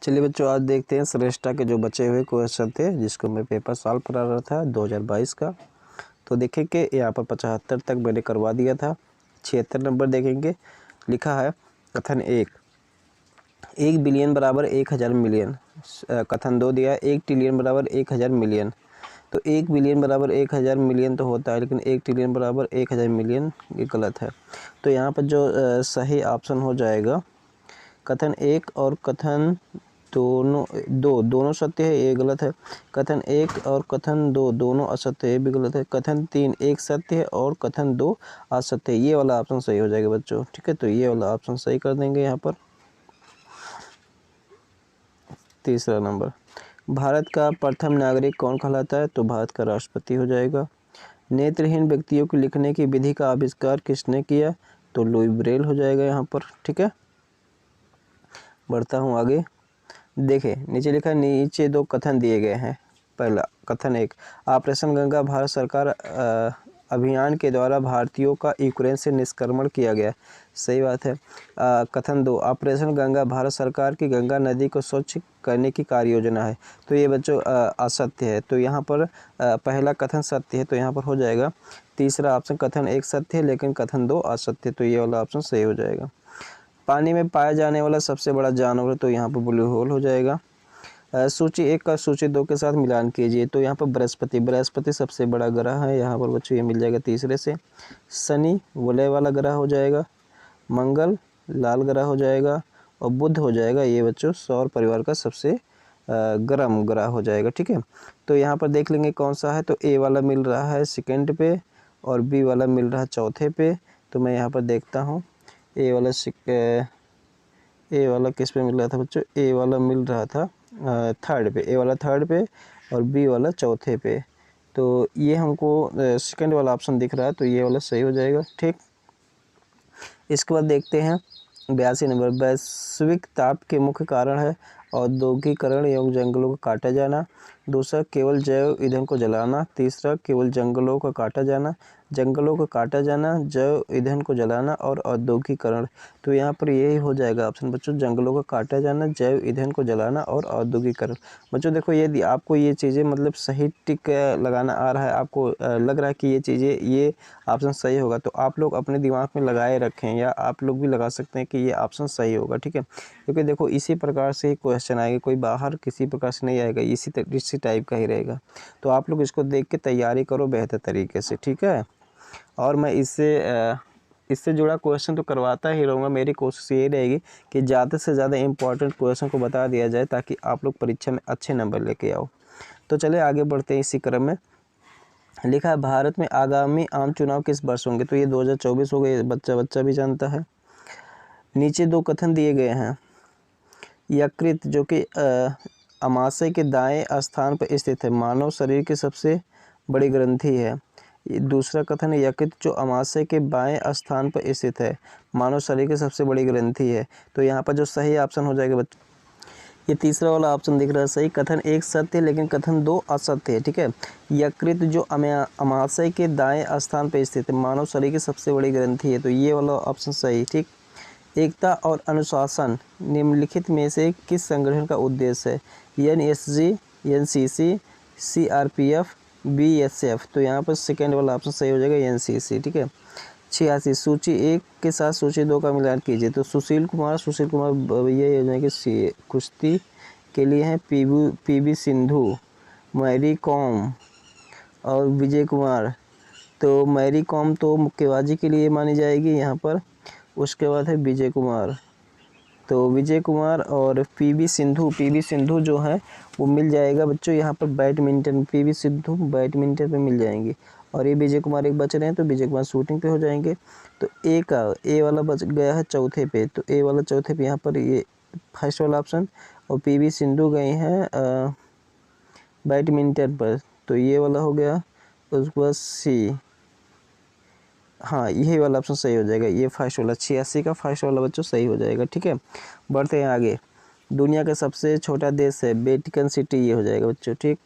चलिए बच्चों, आज देखते हैं श्रेष्ठा के जो बचे हुए क्वेश्चन थे जिसको मैं पेपर सॉल्व करा रहा था 2022 का। तो देखें कि यहाँ पर 75 तक मैंने करवा दिया था। 76 नंबर देखेंगे, लिखा है कथन 1 बिलियन बराबर 1000 मिलियन। कथन 2 दिया है 1 ट्रिलियन बराबर 1000 मिलियन। तो 1 बिलियन बराबर 1000 मिलियन तो होता है, लेकिन 1 ट्रिलियन बराबर 1000 मिलियन ये गलत है। तो यहाँ पर जो सही ऑप्शन हो जाएगा कथन 1 और कथन दोनों सत्य है, ये गलत है। कथन 1 और कथन 2 दोनों असत्य है, ये भी गलत है। कथन 3 एक सत्य है और कथन 2 असत्य है, ये वाला ऑप्शन सही हो जाएगा बच्चों। ठीक है, तो ये वाला ऑप्शन सही कर देंगे यहाँ पर। तीसरा नंबर, भारत का प्रथम नागरिक कौन कहलाता है? तो भारत का राष्ट्रपति हो जाएगा। नेत्रहीन व्यक्तियों को लिखने की विधि का आविष्कार किसने किया? तो लुई ब्रेल हो जाएगा यहाँ पर। ठीक है, बढ़ता हूँ आगे। देखें नीचे लिखा है, नीचे 2 कथन दिए गए हैं। पहला कथन 1, ऑपरेशन गंगा भारत सरकार अभियान के द्वारा भारतीयों का यूक्रेन से निष्क्रमण किया गया। सही बात है। कथन 2, ऑपरेशन गंगा भारत सरकार की गंगा नदी को स्वच्छ करने की कार्य योजना है। तो ये बच्चों असत्य है। तो यहाँ पर पहला कथन सत्य है, तो यहाँ पर हो जाएगा तीसरा ऑप्शन। कथन 1 सत्य है लेकिन कथन 2 असत्य, तो ये वाला ऑप्शन सही हो जाएगा। पानी में पाया जाने वाला सबसे बड़ा जानवर, तो यहाँ पर ब्लू होल हो जाएगा। सूची 1 का सूची 2 के साथ मिलान कीजिए। तो यहाँ पर बृहस्पति सबसे बड़ा ग्रह है, यहाँ पर बच्चों ये मिल जाएगा तीसरे से। शनि वलय वाला ग्रह हो जाएगा, मंगल लाल ग्रह हो जाएगा और बुध हो जाएगा ये बच्चों सौर परिवार का सबसे गर्म ग्रह हो जाएगा। ठीक है, तो यहाँ पर देख लेंगे कौन सा है। तो ए वाला मिल रहा है सेकंड पे और बी वाला मिल रहा है चौथे पे। तो मैं यहाँ पर देखता हूँ ए वाला किस पे मिल रहा था बच्चों? ए वाला मिल रहा था थर्ड पे, ए वाला थर्ड पे और बी वाला चौथे पे। तो ये हमको सेकंड वाला ऑप्शन दिख रहा है, तो ये वाला सही हो जाएगा। ठीक, इसके बाद देखते हैं 82 नंबर, वैश्विक ताप के मुख्य कारण है औद्योगिकरण एवं जंगलों का काटा जाना। दूसरा, केवल जैव ईंधन को जलाना। तीसरा, केवल जंगलों का काटा जाना, जैव ईंधन को जलाना और औद्योगिकरण। तो यहाँ पर यही हो जाएगा ऑप्शन बच्चों, जंगलों का काटा जाना, जैव ईंधन को जलाना और औद्योगिकरण। बच्चों देखो, यदि आपको ये चीज़ें मतलब सही टिक लगाना आ रहा है, आपको लग रहा है कि ये चीज़ें ये ऑप्शन सही होगा, तो आप लोग अपने दिमाग में लगाए रखें या आप लोग भी लगा सकते हैं कि ये ऑप्शन सही होगा। ठीक है, क्योंकि देखो इसी प्रकार से ही क्वेश्चन आएगा, कोई बाहर किसी प्रकार से नहीं आएगा, इसी टाइप का ही रहेगा। तो आप लोग इसको देख के तैयारी करो बेहतर तरीके से। ठीक है, और मैं इससे जुड़ा क्वेश्चन तो करवाता ही रहूँगा। मेरी कोशिश ये रहेगी कि ज़्यादा से ज़्यादा इंपॉर्टेंट क्वेश्चन को बता दिया जाए ताकि आप लोग परीक्षा में अच्छे नंबर लेके आओ। तो चलिए आगे बढ़ते हैं इसी क्रम में। लिखा है, भारत में आगामी आम चुनाव किस वर्ष होंगे? तो ये 2024 हो गए, बच्चा भी जानता है। नीचे 2 कथन दिए गए हैं। यकृत जो कि अमाशय के दाएं स्थान पर स्थित है, मानव शरीर की सबसे बड़ी ग्रंथि है। दूसरा कथन है, यकृत जो अमाशय के बाएं स्थान पर स्थित है, मानव शरीर की सबसे बड़ी ग्रंथि है। तो यहाँ पर जो सही ऑप्शन हो जाएगा बच्चों, ये तीसरा वाला ऑप्शन दिख रहा है सही। कथन 1 सत्य है लेकिन कथन 2 असत्य है। ठीक है, यकृत जो अमाशय के दाएं स्थान पर स्थित है, मानव शरीर की सबसे बड़ी ग्रंथि है, तो ये वाला ऑप्शन सही। ठीक, एकता और अनुशासन निम्नलिखित में से किस संगठन का उद्देश्य है? NSG, NCC, CRPF, BSF। तो यहाँ पर सेकेंड वाला ऑप्शन सही हो जाएगा NCC। ठीक है, 86, सूची 1 के साथ सूची 2 का मिलान कीजिए। तो सुशील कुमार ये योजना की कुश्ती के लिए हैं, PV सिंधु, मैरी कॉम और विजय कुमार। तो मैरी कॉम तो मुक्केबाजी के लिए मानी जाएगी यहाँ पर। उसके बाद है विजय कुमार, तो विजय कुमार और PV सिंधु जो है वो मिल जाएगा बच्चों यहाँ पर बैडमिंटन। PV सिंधु बैडमिंटन पे मिल जाएंगे और ये विजय कुमार एक बच रहे हैं, तो विजय कुमार शूटिंग पे हो जाएंगे। तो ए वाला बच गया है चौथे पे, तो ए वाला चौथे पे यहाँ पर ये फर्स्ट वाला ऑप्शन, और PV सिंधु गए हैं बैडमिंटन पर, तो ये वाला हो गया। उसके बाद C, हाँ यही वाला ऑप्शन सही हो जाएगा, ये फर्स्ट वाला 86 का फर्स्ट वाला बच्चों सही हो जाएगा। ठीक है, बढ़ते हैं आगे। दुनिया का सबसे छोटा देश है वेटिकन सिटी, ये हो जाएगा बच्चों। ठीक,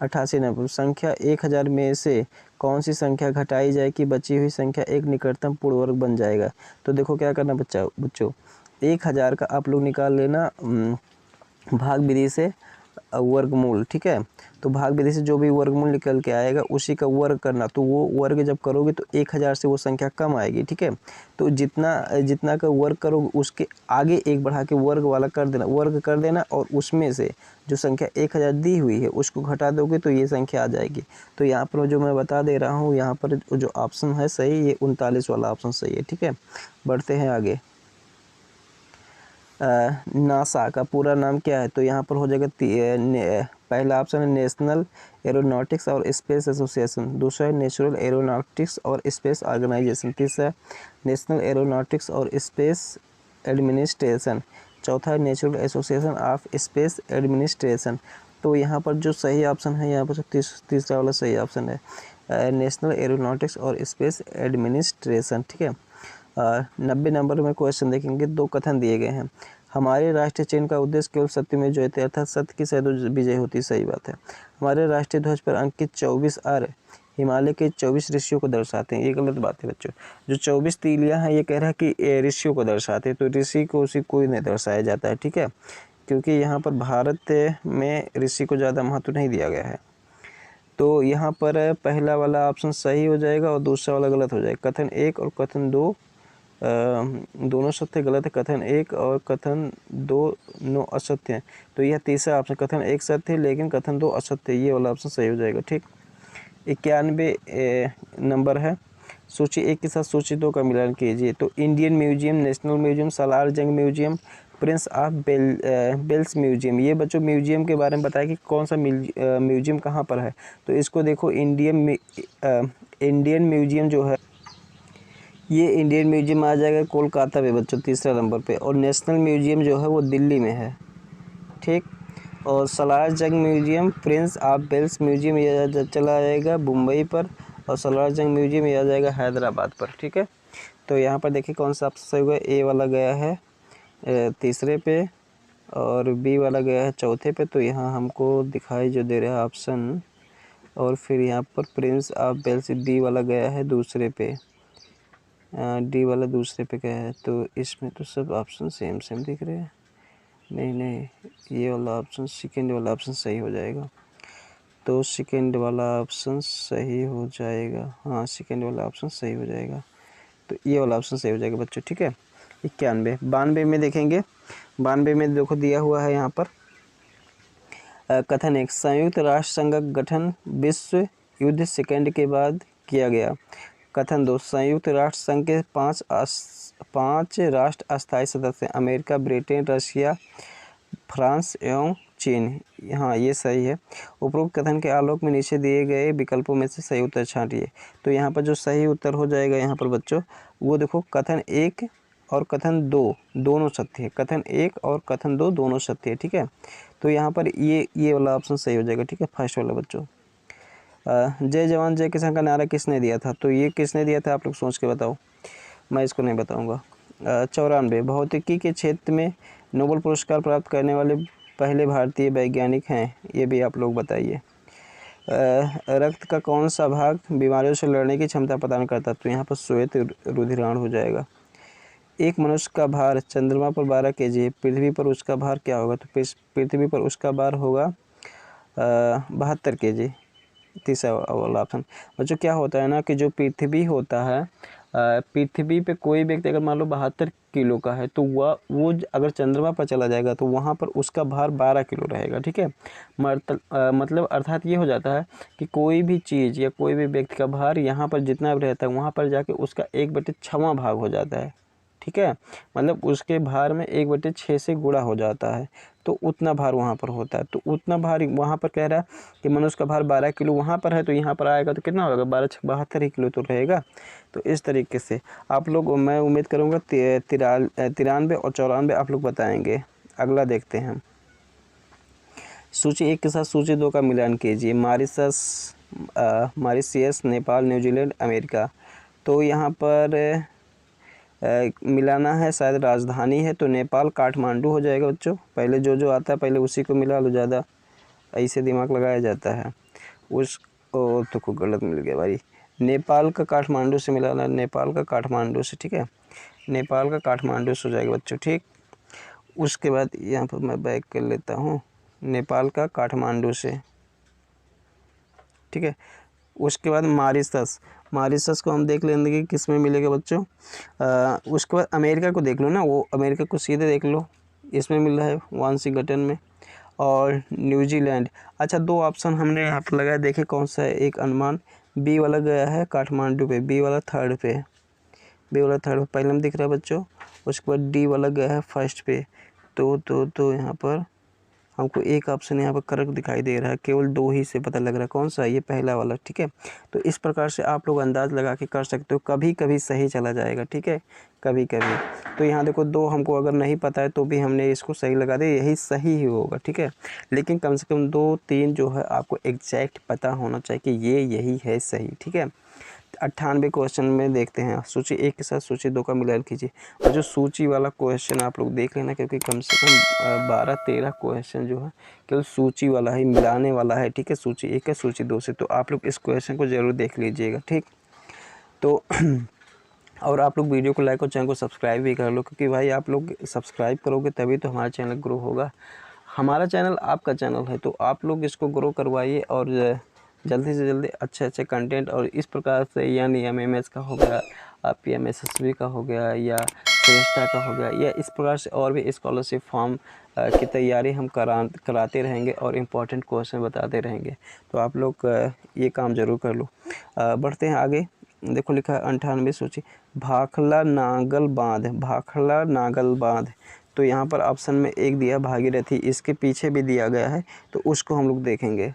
88 नंबर, संख्या 1000 में से कौन सी संख्या घटाई जाए कि बची हुई संख्या एक निकटतम पूर्ण वर्ग बन जाएगा? तो देखो क्या करना बच्चों, 1000 का आप लोग निकाल लेना भाग विधि से वर्गमूल, ठीक है। तो भाग विधि से जो भी वर्गमूल निकल के आएगा उसी का वर्ग करना, तो वो वर्ग जब करोगे तो 1000 से वो संख्या कम आएगी, ठीक है। तो जितना का वर्ग करोगे उसके आगे एक बढ़ा के वर्ग वाला वर्ग कर देना और उसमें से जो संख्या 1000 दी हुई है उसको घटा दोगे तो ये संख्या आ जाएगी। तो यहाँ पर जो मैं बता दे रहा हूँ, यहाँ पर जो ऑप्शन है सही, ये 39 वाला ऑप्शन सही है, ठीक है। बढ़ते हैं आगे। नासा का पूरा नाम क्या है? तो यहाँ पर हो जाएगा पहला ऑप्शन है नेशनल एरोनॉटिक्स और स्पेस एसोसिएशन, दूसरा है नेचुरल एरोनॉटिक्स और स्पेस ऑर्गेनाइजेशन, तीसरा नेशनल एरोनॉटिक्स और स्पेस एडमिनिस्ट्रेशन, चौथा है natural association of space administration. तो यहाँ पर जो सही ऑप्शन है, यहाँ पर तीसरा वाला सही ऑप्शन है, नेशनल एरोनॉटिक्स और स्पेस एडमिनिस्ट्रेशन, ठीक है। 90 नंबर में क्वेश्चन देखेंगे, दो कथन दिए गए हैं। हमारे राष्ट्रीय चिन्ह का उद्देश्य केवल सत्य में जयते, अर्थात सत्य की सदैव विजय होती, सही बात है। हमारे राष्ट्रीय ध्वज पर अंकित 24 हिमालय के 24 ऋषियों को दर्शाते हैं, ये गलत बात है बच्चों। जो 24 तीलियां हैं ये कह रहा है कि ऋषियों को दर्शाते हैं, तो ऋषि को उसी कोई नहीं दर्शाया जाता है, ठीक है, क्योंकि यहाँ पर भारत में ऋषि को ज़्यादा महत्व नहीं दिया गया है। तो यहाँ पर पहला वाला ऑप्शन सही हो जाएगा और दूसरा वाला गलत हो जाएगा। कथन 1 और कथन 2 दोनों सत्य गलत है, कथन 1 और कथन 2 नो असत्य है। तो यह तीसरा ऑप्शन कथन 1 सत्य है लेकिन कथन 2 असत्य है, ये वाला ऑप्शन सही हो जाएगा, ठीक। 91 नंबर है, सूची 1 के साथ सूची 2 का मिलान कीजिए। तो Indian museum, national museum, Salar Jung museum, prince of Wales museum, ये बच्चों म्यूजियम के बारे में बताया कि कौन सा म्यूजियम कहाँ पर है। तो इसको देखो, इंडियन म्यूजियम जो है ये इंडियन म्यूजियम आ जाएगा कोलकाता में बच्चों, तीसरा नंबर पे, और नेशनल म्यूजियम जो है वो दिल्ली में है, ठीक। और Salar Jung museum, prince of Wales museum ये चला जाएगा मुंबई पर, और सलार जंग म्यूजियम ये आ जाएगा हैदराबाद पर, ठीक है। तो यहाँ पर देखिए कौन सा ऑप्शन सही हुआ, ए वाला गया है तीसरे पे और बी वाला गया है चौथे पे। तो यहाँ हमको दिखाई जो दे रहा है ऑप्शन, और फिर यहाँ पर प्रिंस ऑफ वेल्स डी वाला गया है दूसरे पे, डी वाला दूसरे पे गया है। तो इसमें तो सब ऑप्शन सेम सेम दिख रहे हैं, नहीं, ये वाला ऑप्शन सेकेंड वाला ऑप्शन सही हो जाएगा। तो सेकेंड वाला ऑप्शन सही हो जाएगा, हाँ सेकेंड वाला ऑप्शन सही हो जाएगा, तो ये वाला ऑप्शन सही हो जाएगा बच्चों, ठीक है। 92 में देखेंगे, 92 में देखो दिया हुआ है यहाँ पर कथन 1 संयुक्त राष्ट्र संघ का गठन विश्व युद्ध सेकेंड के बाद किया गया। कथन 2 संयुक्त राष्ट्र संघ के 5 राष्ट्र अस्थायी सदस्य हैं, अमेरिका, ब्रिटेन, रशिया, फ्रांस एवं चीन। हाँ ये सही है। उपरोक्त कथन के आलोक में नीचे दिए गए विकल्पों में से सही उत्तर छांटिए। तो यहाँ पर जो सही उत्तर हो जाएगा यहाँ पर बच्चों, वो देखो कथन 1 और कथन 2 दोनों सत्य है, कथन 1 और कथन 2 दोनों सत्य है, ठीक है। तो यहाँ पर ये वाला ऑप्शन सही हो जाएगा, ठीक है, फर्स्ट वाला बच्चों। जय जवान जय किसान का नारा किसने दिया था? तो ये किसने दिया था आप लोग सोच के बताओ, मैं इसको नहीं बताऊंगा। 94 भौतिकी के क्षेत्र में नोबेल पुरस्कार प्राप्त करने वाले पहले भारतीय वैज्ञानिक हैं, ये भी आप लोग बताइए। रक्त का कौन सा भाग बीमारियों से लड़ने की क्षमता प्रदान करता है? तो यहाँ पर श्वेत रुधिराण हो जाएगा। एक मनुष्य का भार चंद्रमा पर 12 kg है, पृथ्वी पर उसका भार क्या होगा? तो पृथ्वी पर उसका भार होगा 72 kg, तीसरा वाला ऑप्शन। बच्चों क्या होता है ना कि जो पृथ्वी होता है, पृथ्वी पे कोई व्यक्ति अगर मान लो 72 किलो का है तो वो अगर चंद्रमा पर चला जाएगा तो वहाँ पर उसका भार 12 किलो रहेगा, ठीक है। मतलब अर्थात ये हो जाता है कि कोई भी चीज़ या कोई भी व्यक्ति का भार यहाँ पर जितना भी रहता है वहाँ पर जाके उसका 1/6 भाग हो जाता है, ठीक है। मतलब उसके भार में 1/6 से गुणा हो जाता है, तो उतना भार वहाँ पर होता है। तो उतना भार वहाँ पर कह रहा है कि मनुष्य का भार 12 किलो वहाँ पर है, तो यहाँ पर आएगा तो कितना होगा? 12 6 72 ही किलो तो रहेगा। तो इस तरीके से आप लोग, मैं उम्मीद करूँगा 93 और 94 आप लोग बताएंगे। अगला देखते हैं, सूची 1 के साथ सूची 2 का मिलान कीजिए। Mauritius, Nepal, New Zealand, America. तो यहाँ पर मिलाना है, शायद राजधानी है, तो नेपाल काठमांडू हो जाएगा बच्चों। पहले जो आता है पहले उसी को मिला लो, ज़्यादा ऐसे दिमाग लगाया जाता है। तो को गलत मिल गया भाई, नेपाल का काठमांडू से मिलाना, नेपाल का काठमांडू से, ठीक है, नेपाल का काठमांडू से हो जाएगा बच्चों, ठीक। उसके बाद यहाँ पर मैं बैक कर लेता हूँ नेपाल का काठमांडू से, ठीक है। उसके बाद मॉरिशस को हम देख लेंगे कि किस में मिलेगा बच्चों। उसके बाद अमेरिका को देख लो ना, वो अमेरिका को सीधे देख लो, इसमें मिल रहा है वाशिंगटन में। और न्यूजीलैंड, अच्छा 2 ऑप्शन हमने यहाँ पर लगाया, देखे कौन सा है। एक अनुमान बी वाला गया है काठमांडू पे, बी वाला थर्ड पे, पहले में दिख रहा है बच्चों। उसके बाद डी वाला गया है फर्स्ट पे। तो यहाँ पर हमको एक ऑप्शन यहाँ पर करेक्ट दिखाई दे रहा है, केवल 2 ही से पता लग रहा है कौन सा, ये पहला वाला, ठीक है। तो इस प्रकार से आप लोग अंदाज़ लगा के कर सकते हो, कभी कभी सही चला जाएगा, ठीक है, कभी कभी। तो यहाँ देखो 2 हमको अगर नहीं पता है तो भी हमने इसको सही लगा दिया, यही सही ही होगा, ठीक है। लेकिन कम से कम 2-3 जो है आपको एग्जैक्ट पता होना चाहिए कि ये यही है सही, ठीक है। 98 क्वेश्चन में देखते हैं, सूची 1 के साथ सूची 2 का मिलान कीजिए। और जो सूची वाला क्वेश्चन आप लोग देख लेना, क्योंकि कम से कम 12-13 क्वेश्चन जो है केवल सूची वाला ही मिलाने वाला है, ठीक है, सूची 1 है सूची 2 से। तो आप लोग इस क्वेश्चन को ज़रूर देख लीजिएगा, ठीक। तो और आप लोग वीडियो को लाइक और चैनल को सब्सक्राइब भी कर लो, क्योंकि भाई आप लोग सब्सक्राइब करोगे तभी तो हमारा चैनल ग्रो होगा। हमारा चैनल आपका चैनल है, तो आप लोग इसको ग्रो करवाइए और जल्दी से जल्दी अच्छे कंटेंट। और इस प्रकार से यानी एमएमएस का हो गया, पीएमएसएसबी का हो गया, या श्रेष्ठा का हो गया, या इस प्रकार से और भी स्कॉलरशिप फॉर्म की तैयारी हम कराते रहेंगे और इम्पोर्टेंट क्वेश्चन बताते रहेंगे। तो आप लोग ये काम ज़रूर कर लो। बढ़ते हैं आगे। देखो लिखा है 98 सूची, भाखड़ा नागल बांध। तो यहाँ पर ऑप्शन में 1 दिया भागीरथी, इसके पीछे भी दिया गया है, तो उसको हम लोग देखेंगे।